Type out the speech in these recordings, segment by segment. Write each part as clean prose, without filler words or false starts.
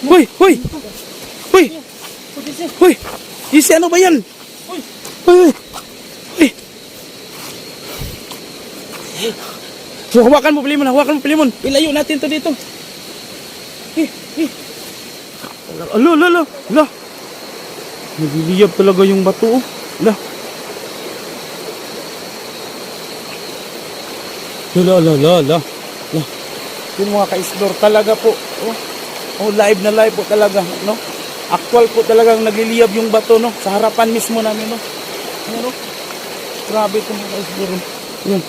Hoy, hoy. Hoy. Hoy. Isi, ano ba yan? Hoy. Hoy. Hoy. So, hawakan mo, Pilimon. Hawakan mo, Pilimon. Ilayo natin to dito. Alo, alo, alo. Alo. Nagiliyab talaga yung bato. Alo. Alo, alo, alo, alo. Yung mga ka-explore talaga po. Oh, live na live po talaga, no? Actual po talagang nagliliyab yung bato, no? Sa harapan mismo namin, no? Ano? Grabe itong mga ka-explore. Yan.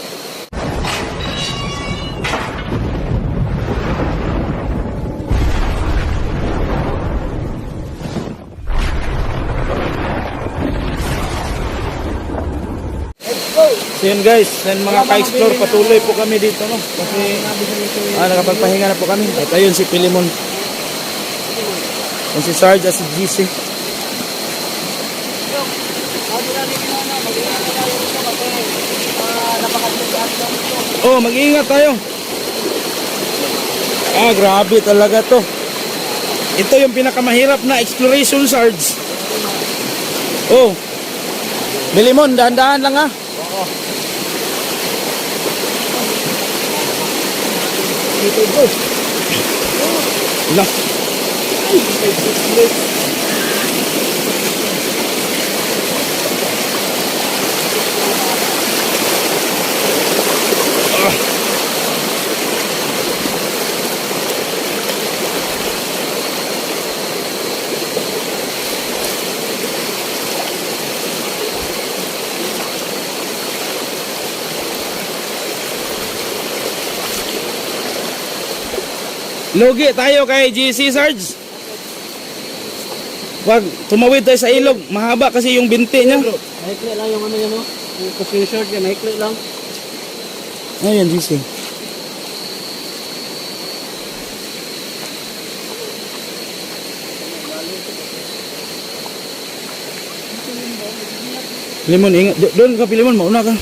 So yun guys, yan mga ka-explore, patuloy po kami dito, no? Kasi nakapagpahinga na po kami. At ayun si Pilimon. Yan si Sarge at si GC. Oh, mag-iingat tayo. Grabe talaga to. Ito yung pinakamahirap na exploration, Sarge. Oh. Pilimon, dahan-dahan lang ha. Dito bro. Wala. Lugi tayo kay GC, Sarge. Wag tumawid tayo sa ilog, mahaba kasi yung binti niya. Naikli lang yung ano yan, no? Kasi yung short yan, naikli lang. Ayan, GC. Pilimon, ingat. Doon ka, Pilimon, mauna ka.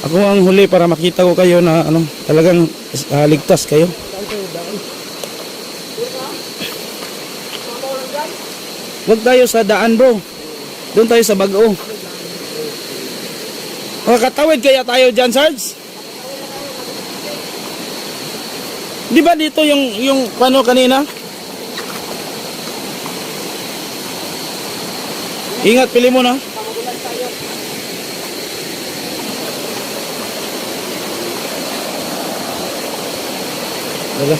Ako ang huli para makita ko kayo na ano, talagang ligtas kayo. Huwag tayo sa daan, bro. Doon tayo sa Bago. Makakatawid kaya tayo dyan, Sarge? Di ba dito yung ano kanina? Ingat, pili mo na. Wala.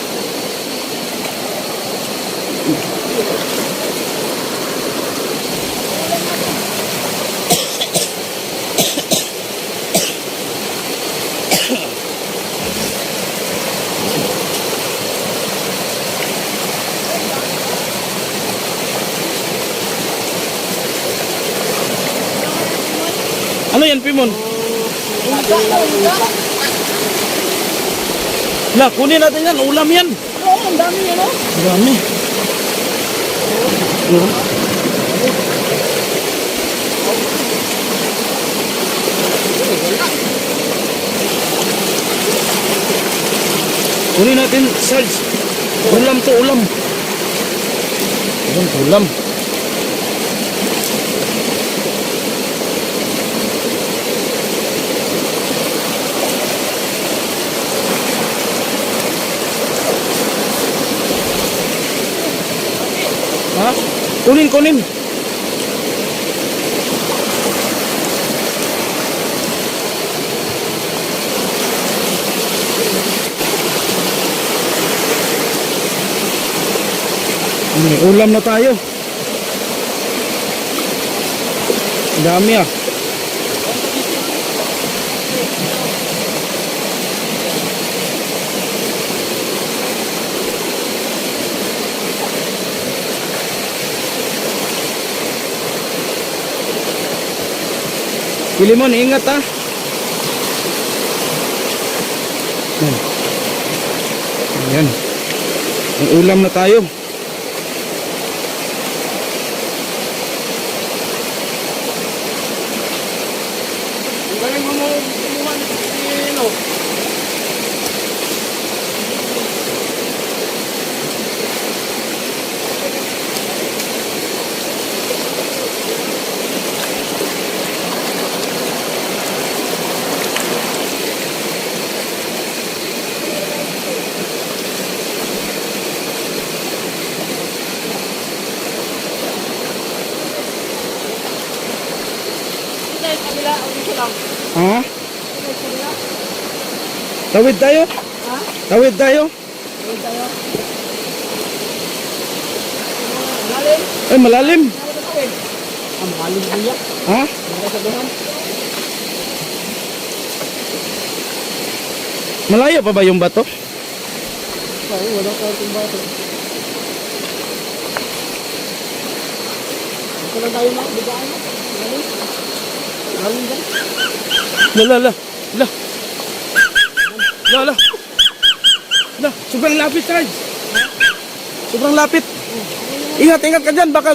Ano yan, Pimon? Lah, kunin natin yan. Ulam yan. Oo, ang dami yan, no? Ang dami. Kunin natin, Sarge. Ulam to, ulam. Ulam. Ha? Kunin. May ulam na tayo. Dami ah. Pilimon, ingat ha. Ayan. May ulam na tayo. Galing mo kumuha ni Pino. Tawid tayo? Ha? Tawid tayo? Ayun tayo. Malalim. Ay, malalim. Ang malalim kuya. Ha? Nakasabahan. Malayo pa ba yung bato? Ay, wala ka itong bato. Ito lang tayo mga bigaan mo. Malalim. Malalim dyan. La, la, la. La. La, la. La, sobrang lapit, Sarge. Sobrang lapit. Ingat, ingat ka dyan. Baka...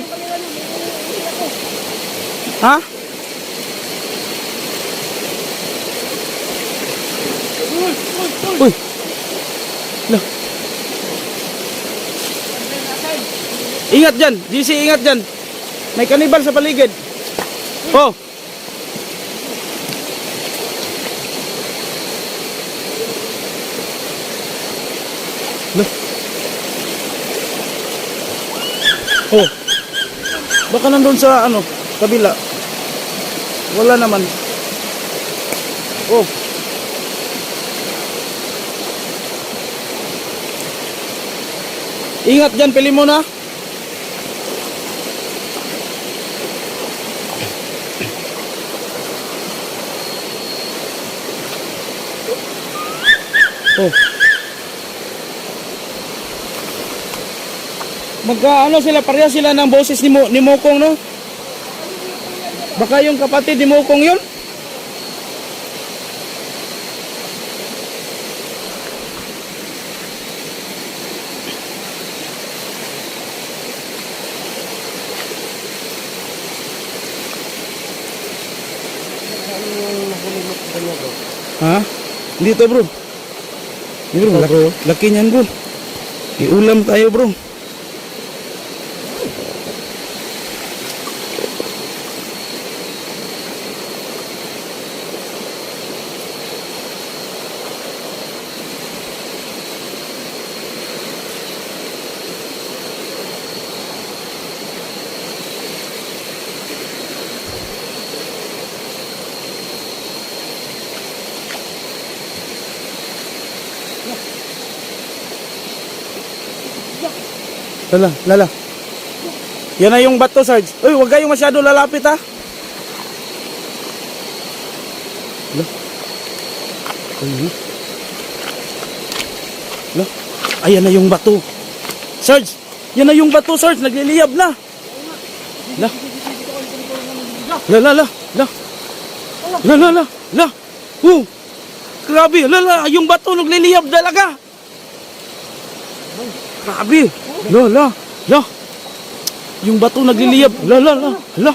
Ha? Uy. La. Ingat dyan. GC, ingat dyan. May kanibal sa paligid. Oh. Lah. Oh. Baka nandun sa ano, kabila. Wala naman. Oh. Ingat dyan, pili mo na. Oh. Magkaano sila, pareha sila ng boses ni Mokong, no? Baka yung kapatid ni Mokong yun? Ha? Dito, bro. Bro, laki niyan, bro. Iulam tayo, bro. Lala, lala. Yan na yung bato, Sarge. Uy, huwag kayong masyado lalapit, ha. Lala. Lala. Ayan na yung bato. Sarge, yan na yung bato, Sarge. Nagliliyab na. La. La, la, la. La. La, la, la. La. Grabe, lala. Yung bato nagliliyab talaga. Grabe. La, la, la. Yung bato nagliliyab. La, la, la. La.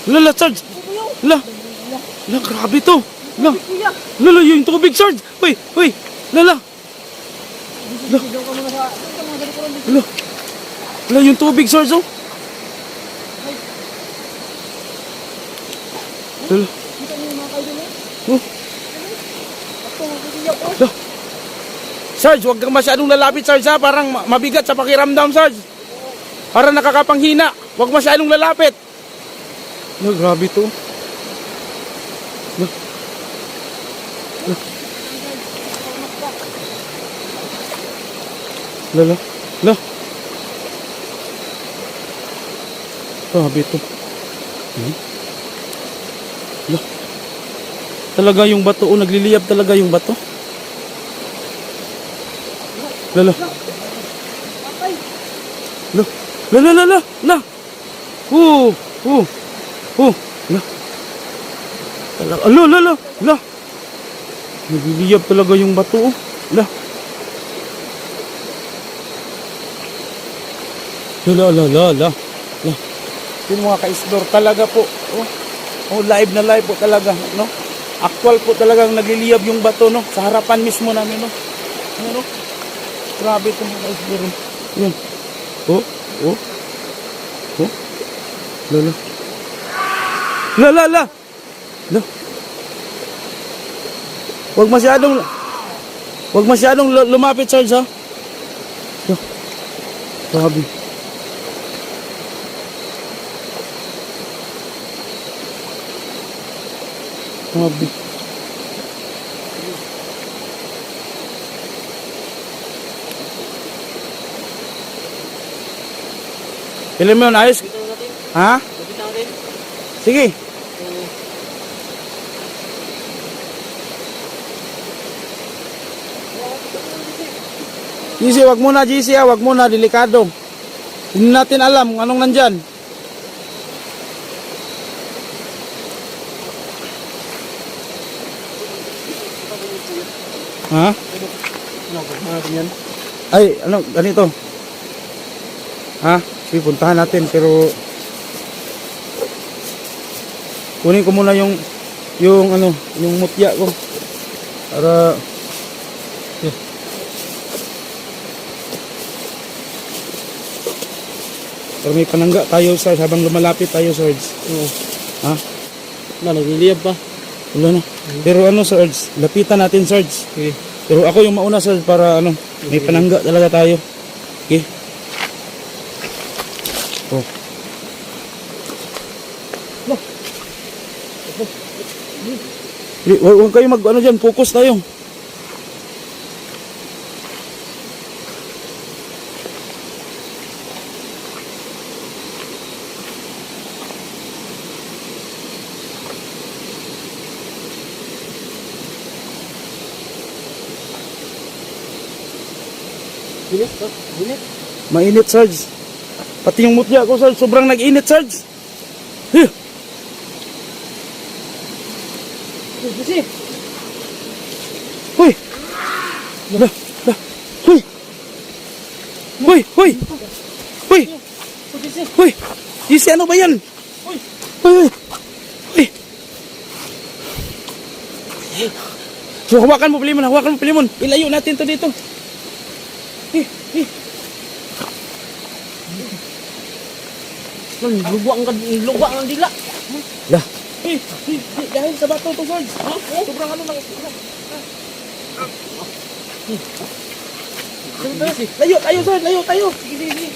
La, la, Sarge. La. La, grabe to. La. La, la, yung tubig, Sarge. Uy, uy. La, la. La. La. La, yung tubig, Sarge, oh. La, la. Oh. La. Sarge, huwag kang masyadong lalapit, Sarge, ha? Parang mabigat sa pakiramdam, Sarge. Parang nakakapanghina. Huwag masyadong lalapit. No, grabe to. No. No. Lala. La. Grabe to. La. Talaga yung bato, oh, nagliliyab talaga yung bato. Lala. La. La, la, la, la, la. La. Talaga. La, la, la, la. Nagliliyab talaga yung bato, oh. La. La, la, la, la. La. Yung mga ka-isdor talaga po. Oh. Oh, live na live po talaga, no? Actual po talagang nagliliyab yung bato, no? Sa harapan mismo namin, no? Ano? Grabe ito mga ka-isdor. Yan. Oh. Oh. Oh. La, la. La, la, la. La. Huwag masyadong lumapit, Sarge, ha? La. Grabe. Grabe. Pili mo yun, ayos. Dito natin. Ha? Dito natin. Sige. GC, wag muna GC wag muna, delikado. Hindi natin alam kung anong nandyan. Ha? Ano, natin yan. Ay, ano, ganito. Ha? Sige, puntahan natin, pero kunin ko muna yung ano, yung mutya ko. Para para may panangga tayo, Sarge, habang lumalapit tayo, Sarge. Oo. Ha? Nagliliyab pa. Wala na. Pero ano, Sarge, lapitan natin, Sarge. Okay. Pero ako yung mauna, Sarge, para ano, may panangga talaga tayo. Okay? Oh. Huwag kayo mag ano dyan, focus tayo. Bilit ba? Bilit. Mainit, Sarge. Pati yung mutya ko, Sarge, sobrang nag-init, Sarge. Huh. Kasi. Hoy! La! Hoy! Hoy! Hoy! Hoy! Kasi. Hoy! GC, ano ba yan? Hoy! Hoy! Hoy! So, hawakan mo, Pilimon. Hawakan mo, Pilimon. Ilayo natin to dito. Lugwa ang dila. La! Dahil sa bato to, Sarge. Sobrang ano lang. Layo, tayo, Sarge. Layo, tayo. Sige, sige.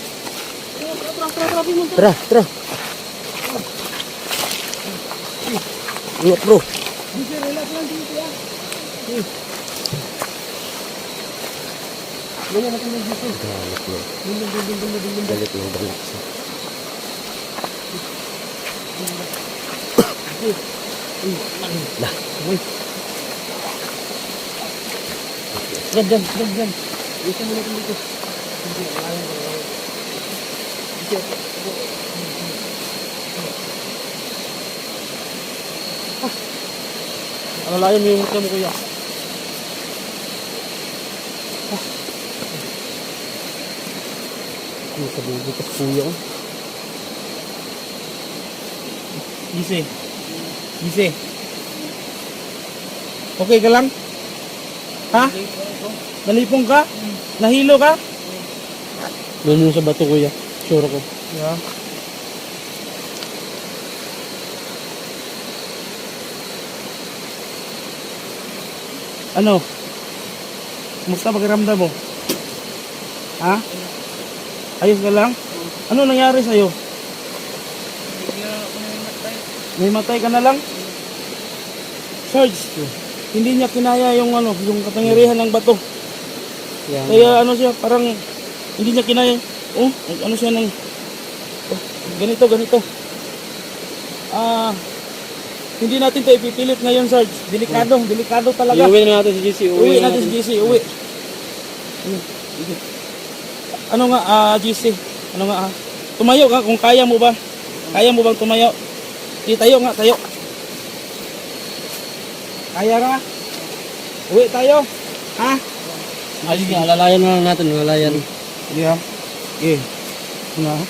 Tara, Pimon. Tara, tara. Ingat, bro. Relax lang dito ya. Ganyan natin yung dito. Galit mo, galit. Lah. Gan. Ito mo natin dito. Alalayan mo yung mukha mo, kuya. Ano sa bubutas, kuya? Gise. Gise. Okay ka lang? Ha? Nalipong ka? Nahilo ka? Doon mo sa bato, kuya. Sure ko. Yeah. Ano? Kumusta pakiramdam mo? Ha? Ayos ka lang? Ano nangyari sa'yo? May matay ka na lang? Sarge, hindi niya kinaya yung ano, yung kapangyarihan ng bato. Yan. Kaya ano siya, parang hindi niya kinaya. Oh, ano siya ng oh, ganito. Hindi natin 'to ipipilit ngayon, Sarge. Delikado talaga. Iuwi na natin si GC. Uwi natin si GC, uwi. Ano nga, GC? Ano nga, tumayo ka kung kaya mo ba? Kaya mo bang tumayo? Tayo nga, tayo. Kaya nga? Uwi tayo. Ha? Ayos nga, alalayan na lang natin. Alalayan. Yeah. Okay. Ano?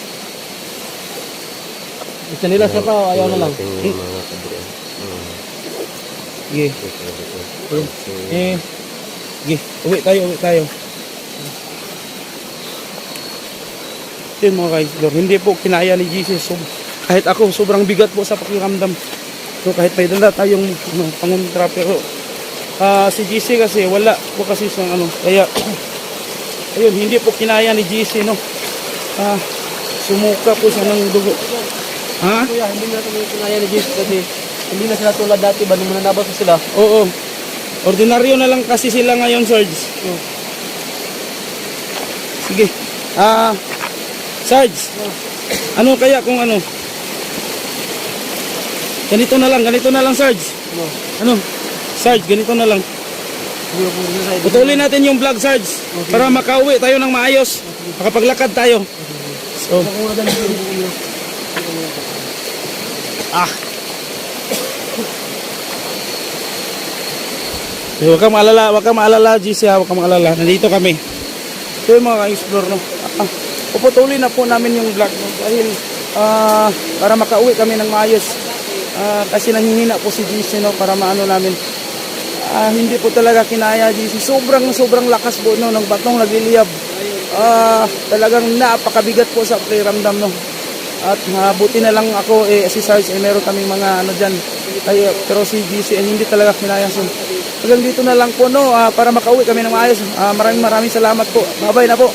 Gusto nila siya pa, ayaw na lang. Okay. Okay. Uwi tayo. Yun mga guys, hindi po kinaya ni Jesus. So, kahit ako, sobrang bigat po sa pakiramdam. So kahit may dala tayong pangontra, pero si GC kasi wala po kasi siyang ano. Kaya, ayun, hindi po kinaya ni GC, no. Sumuka po siya ng dugo. Ha? Kuya, hindi natin yung kinaya ni GC kasi hindi na sila tulad dati ba nung mananabas sila. Oo. Ordinaryo na lang kasi sila ngayon, Sarge. Sige. Sarge, Ano kaya kung ano? Ganito na lang, Sarge. Ano? Ano? Sarge, ganito na lang. Siguro po dito sa ito. Putulin natin yung vlog, Sarge, para makauwi tayo ng maayos. Makapaglakad tayo. So, Ako muna dyan, siguro po yun. ah. Huwag kang maalala, GC, huwag kang maalala. Nandito kami. Ito yung mga ka-explore, no? Puputulin na po namin yung vlog, no? Dahil, para makauwi kami ng maayos. Kasi nanghihina po si GC, no? Para maano namin. Hindi po talaga kinaya, GC. Sobrang lakas po, no? Ng batong nagliliyab. Talagang napakabigat po sa pakiramdam, no? At buti na lang ako, si Sarge, meron kaming mga ano dyan. Pero si GC, hindi talaga kinaya. So, hanggang dito na lang po, no? Para makauwi kami ng maayos. Maraming salamat po. Bye-bye na po.